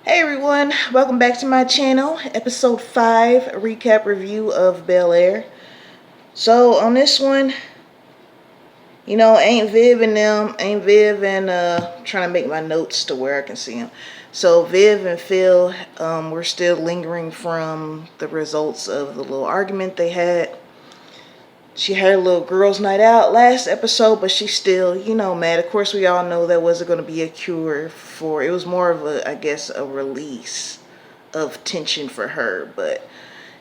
Hey everyone, welcome back to my channel, episode 5, a recap review of Bel-Air. So on this one, Ain't Viv and trying to make my notes to where I can see them. So Viv and Phil, we're still lingering from the results of the little argument they had. She had a little girls' night out last episode, but she's still, mad. Of course, we all know that wasn't going to be a cure for, it was more of a, I guess, a release of tension for her. But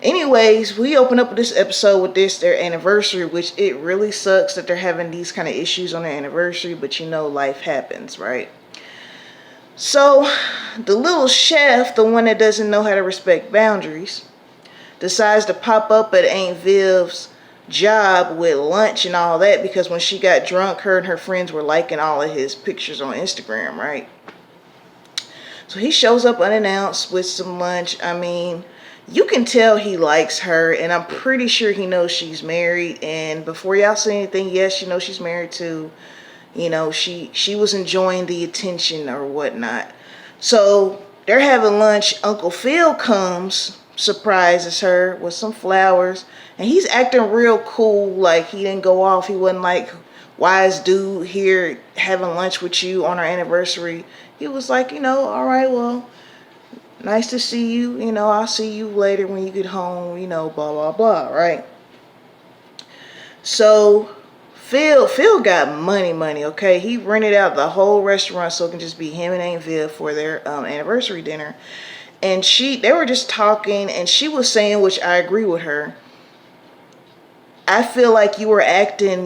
anyways, we open up this episode with their anniversary, which it really sucks that they're having these kind of issues on their anniversary, but life happens, right? So, the little chef, the one that doesn't know how to respect boundaries, decides to pop up at Aunt Viv's job with lunch and all that because when she got drunk, her and her friends were liking all of his pictures on Instagram, right? So he shows up unannounced with some lunch. I mean, you can tell he likes her, and I'm pretty sure he knows she's married. And before y'all say anything, yes, she's married too. She was enjoying the attention or whatnot. So they're having lunch. Uncle Phil comes, surprises her with some flowers, and he's acting real cool, like he didn't go off. He wasn't like, wise dude here having lunch with you on our anniversary. He was like, all right, well, nice to see you. I'll see you later when you get home, blah, blah, blah, right? So Phil got money, okay? He rented out the whole restaurant so it can just be him and Aunt Viv for their anniversary dinner. And they were just talking, and she was saying, which I agree with her, I feel like you were acting,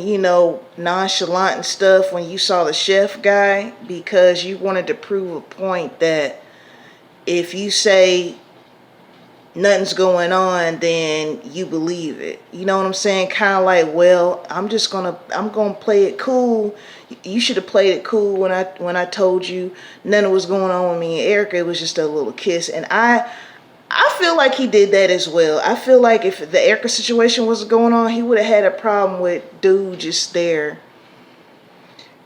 nonchalant and stuff when you saw the chef guy because you wanted to prove a point that if you say nothing's going on, then you believe it. You know what I'm saying? Kind of like, well, I'm gonna play it cool. You should have played it cool when I told you nothing was going on with me and Erica. It was just a little kiss, and I feel like he did that as well. I feel like if the Erica situation was going on, he would have had a problem with dude just there.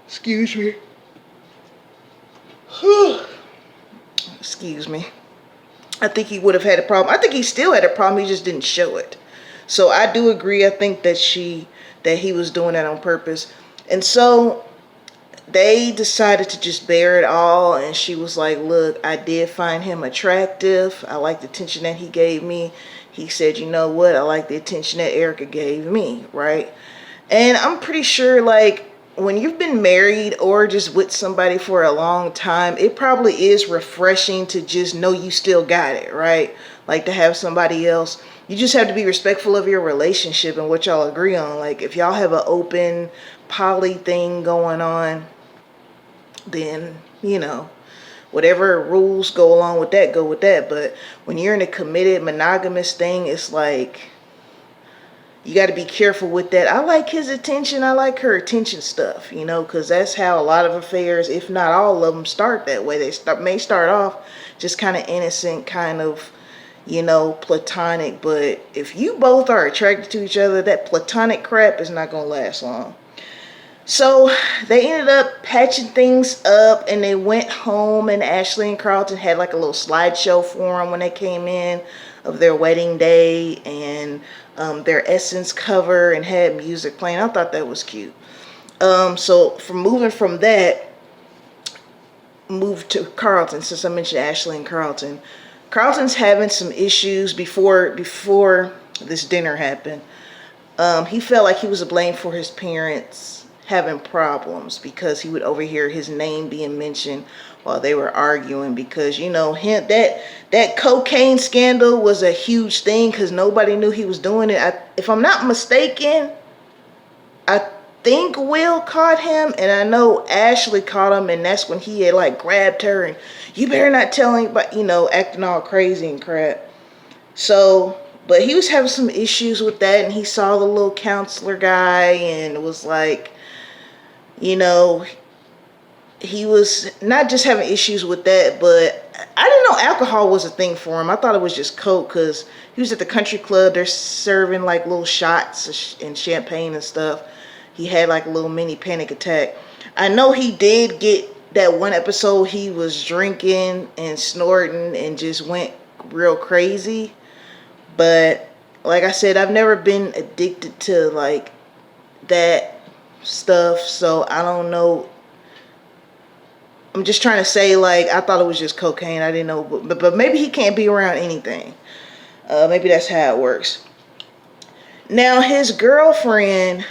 Excuse me. Excuse me. I think he would have had a problem. I think he still had a problem. He just didn't show it. So I do agree. I think that he was doing that on purpose. And so they decided to just bear it all, and she was like, look, I did find him attractive. I like the attention that he gave me. He said, you know what, I like the attention that Erica gave me, right? And I'm pretty sure, like, when you've been married or just with somebody for a long time, it probably is refreshing to just know you still got it, right? Like, to have somebody else. You just have to be respectful of your relationship and what y'all agree on. Like, if y'all have an open poly thing going on, then, whatever rules go along with that, go with that. But when you're in a committed monogamous thing, it's like, you got to be careful with that. I like his attention. I like her attention stuff, because that's how a lot of affairs, if not all of them, start that way. They may start off just kind of innocent, kind of, platonic. But if you both are attracted to each other, that platonic crap is not going to last long. So they ended up patching things up, and they went home, and Ashley and Carlton had like a little slideshow for them when they came in of their wedding day, and their Essence cover, and had music playing. I thought that was cute. So moving from that, moved to Carlton, since I mentioned Ashley and Carlton. Carlton's having some issues before this dinner happened. He felt like he was to blame for his parents having problems because he would overhear his name being mentioned while they were arguing, because that cocaine scandal was a huge thing because nobody knew he was doing it. If I'm not mistaken, I think Will caught him, and I know Ashley caught him, and that's when he had like grabbed her and, you better not tell anybody, acting all crazy and crap. So, but he was having some issues with that, and he saw the little counselor guy, and it was like, he was not just having issues with that, but I didn't know alcohol was a thing for him. I thought it was just coke, because he was at the country club. They're serving like little shots and champagne and stuff. He had like a little mini panic attack. I know he did get that one episode he was drinking and snorting and just went real crazy. But like I said, I've never been addicted to like that stuff, so I don't know. I'm just trying to say, like, I thought it was just cocaine. I didn't know, but maybe he can't be around anything. Maybe that's how it works. Now his girlfriend,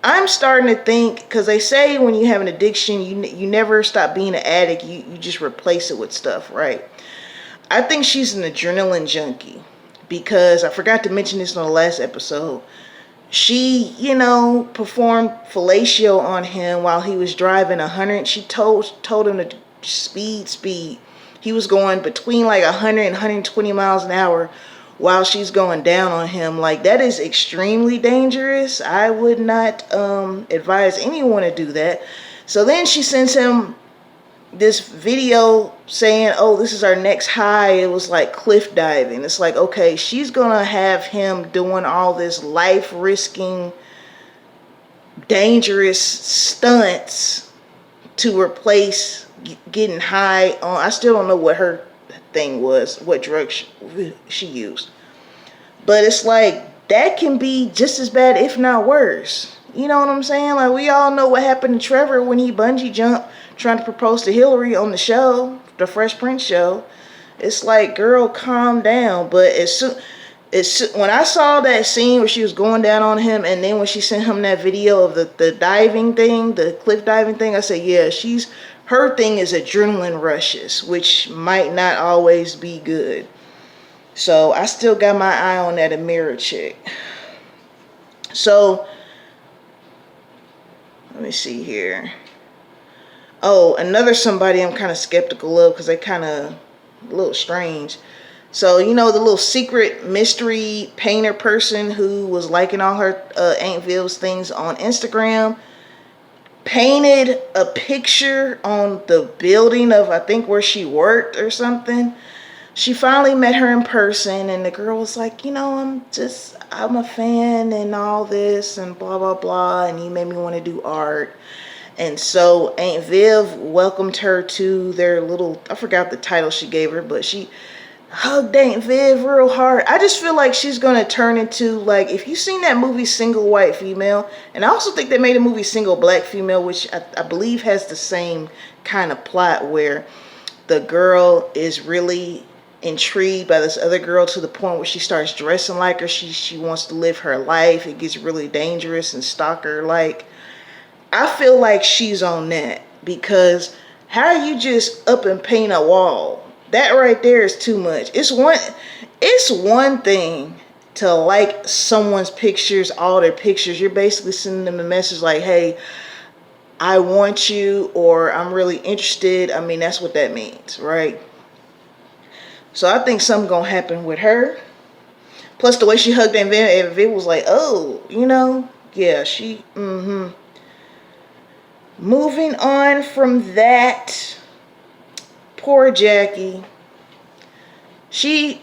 I'm starting to think, because they say when you have an addiction, you never stop being an addict. You just replace it with stuff, right? I think she's an adrenaline junkie, because I forgot to mention this on the last episode. She, performed fellatio on him while he was driving 100. She told him to speed. He was going between like 100 and 120 miles an hour while she's going down on him. Like, that is extremely dangerous. I would not advise anyone to do that. So then she sends him this video saying, oh, this is our next high. It was like cliff diving. It's like, okay, she's gonna have him doing all this life risking dangerous stunts to replace getting high on. I still don't know what her thing was, what drug she used, but it's like that can be just as bad, if not worse. You know what I'm saying? Like, we all know what happened to Trevor when he bungee jumped trying to propose to Hillary on the show, the Fresh Prince show. It's like, girl, calm down. But when I saw that scene where she was going down on him, and then when she sent him that video of the diving thing, the cliff diving thing, I said, yeah, her thing is adrenaline rushes, which might not always be good. So I still got my eye on that Amira chick. So let me see here. Oh, another somebody I'm kind of skeptical of, because they kind of a little strange. So, the little secret mystery painter person who was liking all her Aunt Viv's things on Instagram painted a picture on the building of, I think, where she worked or something. She finally met her in person, and the girl was like, I'm a fan and all this and blah, blah, blah, and you made me want to do art. And so Aunt Viv welcomed her to their little, I forgot the title she gave her, but she hugged Aunt Viv real hard. I just feel like she's going to turn into, like, if you've seen that movie Single White Female, and I also think they made a movie Single Black Female, which I believe has the same kind of plot, where the girl is really intrigued by this other girl to the point where she starts dressing like her. She wants to live her life. It gets really dangerous and stalker like. I feel like she's on that, because how you just up and paint a wall? That right there is too much. It's one thing to like someone's pictures, all their pictures. You're basically sending them a message like, hey, I want you, or I'm really interested. I mean, that's what that means, right? So I think something gonna happen with her. Plus the way she hugged Aunt Viv, it was like, oh, yeah, she, Moving on from that, poor Jackie. She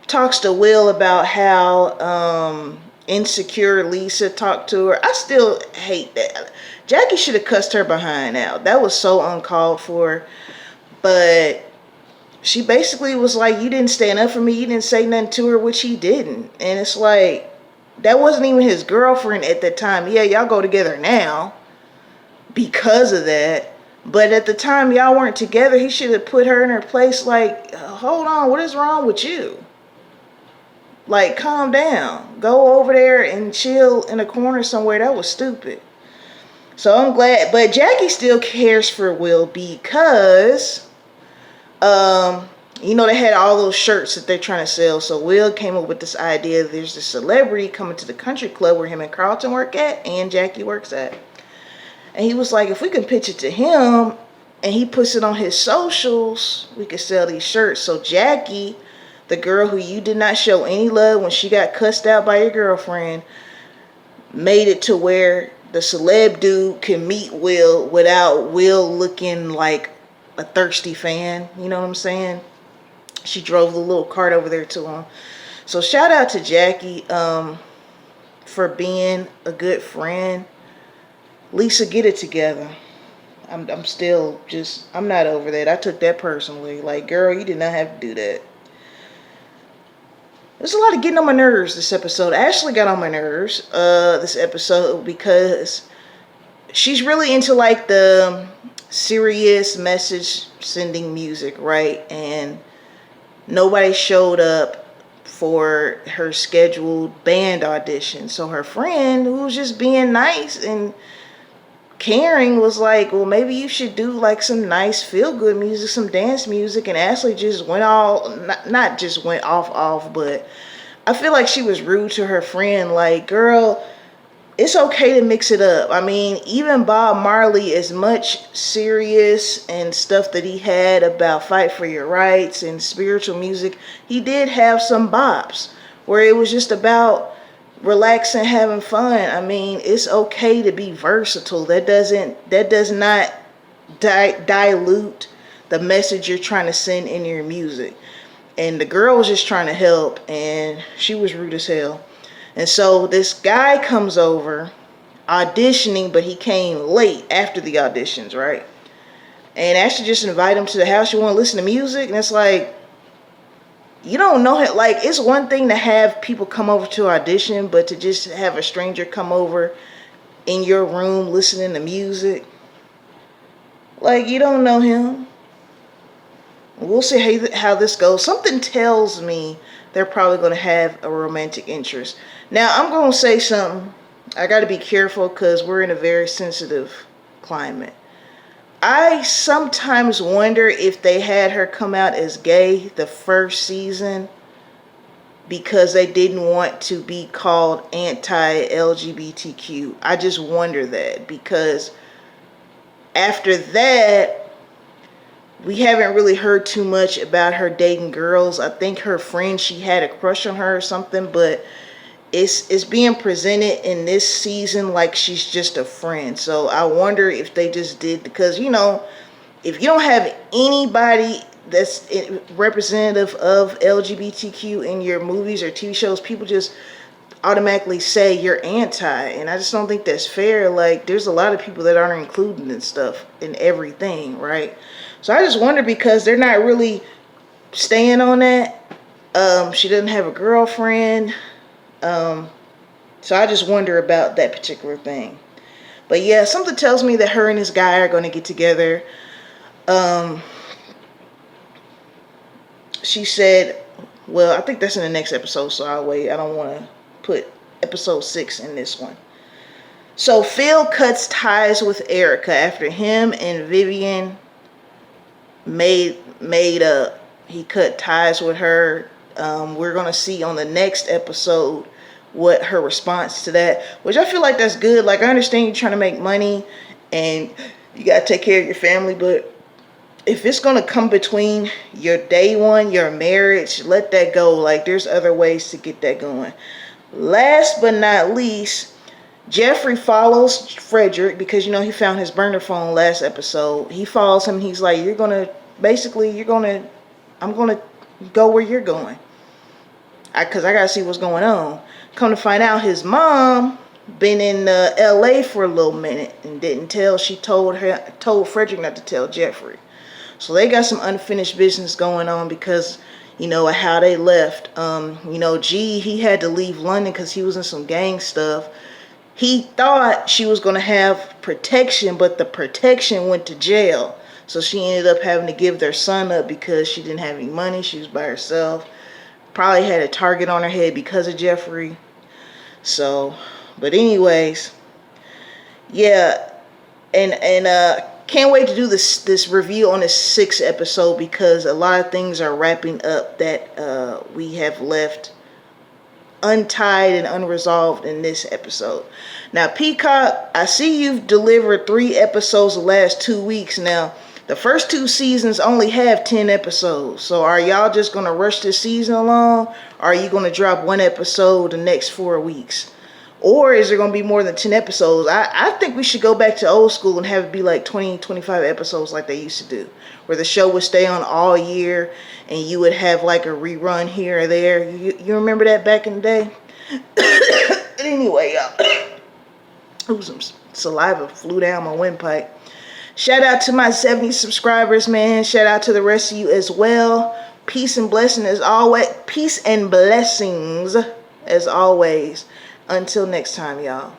talks to Will about how insecure Lisa talked to her. I still hate that. Jackie should have cussed her behind out. That was so uncalled for. But she basically was like, you didn't stand up for me. You didn't say nothing to her, which he didn't. And it's like, that wasn't even his girlfriend at that time. Yeah, y'all go together now because of that. But at the time y'all weren't together, he should have put her in her place. Like, hold on, what is wrong with you? Like, calm down. Go over there and chill in a corner somewhere. That was stupid. So I'm glad. But Jackie still cares for Will because, they had all those shirts that they're trying to sell. So Will came up with this idea. There's this celebrity coming to the country club where him and Carlton work at and Jackie works at. And he was like, if we can pitch it to him and he puts it on his socials, we could sell these shirts. So Jackie, the girl who you did not show any love when she got cussed out by your girlfriend, made it to where the celeb dude can meet Will without Will looking like a thirsty fan. You know what I'm saying? She drove the little cart over there to him. So shout out to Jackie for being a good friend. Lisa, get it together. I'm still just, I'm not over that. I took that personally. Like, girl, you did not have to do that. There's a lot of getting on my nerves this episode. Ashley got on my nerves this episode because she's really into like the serious message sending music, right? And nobody showed up for her scheduled band audition. So her friend, who was just being nice and caring, was like, well, maybe you should do like some nice feel good music, some dance music. And Ashley just went all, not just went off, but I feel like she was rude to her friend. Like, girl, it's okay to mix it up. I mean, even Bob Marley, as much serious and stuff that he had about fight for your rights and spiritual music, he did have some bops where it was just about relaxing, having fun. I mean, it's okay to be versatile. That does not dilute the message you're trying to send in your music. And the girl was just trying to help, and she was rude as hell. And so this guy comes over auditioning, but he came late after the auditions, right? And Ashley just invite him to the house. You want to listen to music? And it's like, you don't know it. Like, it's one thing to have people come over to audition, but to just have a stranger come over in your room listening to music, like, you don't know him. We'll see how this goes. Something tells me they're probably going to have a romantic interest. Now, I'm going to say something. I got to be careful because we're in a very sensitive climate. I sometimes wonder if they had her come out as gay the first season because they didn't want to be called anti-LGBTQ. I just wonder that, because after that, we haven't really heard too much about her dating girls. I think her friend, she had a crush on her or something, but it's being presented in this season like she's just a friend. So I wonder if they just did, because, you know, if you don't have anybody that's representative of LGBTQ in your movies or TV shows, people just automatically say you're anti, and I just don't think that's fair. Like, there's a lot of people that aren't included in stuff, in everything, right? So I just wonder, because they're not really staying on that. She doesn't have a girlfriend. So I just wonder about that particular thing. But yeah, something tells me that her and this guy are going to get together. She said, well, I think that's in the next episode, so I'll wait. I don't want to put episode 6 in this one. So Phil cuts ties with Erica after him and Vivian made up. He cut ties with her. We're going to see on the next episode what her response to that, which I feel like that's good. Like, I understand you're trying to make money and you got to take care of your family, but if it's going to come between your day one, your marriage, let that go. Like, there's other ways to get that going. Last but not least, Jeffrey follows Frederick because, you know, he found his burner phone last episode. He follows him. He's like, I'm going to go where you're going. Because I got to see what's going on. Come to find out, his mom been in LA for a little minute and didn't tell. She told Frederick not to tell Jeffrey. So they got some unfinished business going on because, you know, how they left. You know, G, he had to leave London because he was in some gang stuff. He thought she was going to have protection, but the protection went to jail. So she ended up having to give their son up because she didn't have any money. She was by herself. Probably had a target on her head because of Jeffrey. So, but anyways, yeah. And can't wait to do this review on this 6th episode, because a lot of things are wrapping up that we have left untied and unresolved in this episode. Now, Peacock, I see you've delivered 3 episodes the last 2 weeks. Now, the first 2 seasons only have 10 episodes. So are y'all just going to rush this season along? Or are you going to drop 1 episode the next 4 weeks? Or is there going to be more than 10 episodes? I think we should go back to old school and have it be like 20, 25 episodes like they used to do, where the show would stay on all year and you would have like a rerun here or there. You remember that back in the day? Anyway, y'all. Ooh, some saliva flew down my windpipe. Shout out to my 70 subscribers, man. Shout out to the rest of you as well. Peace and blessing as always. Peace and blessings as always. Until next time, y'all.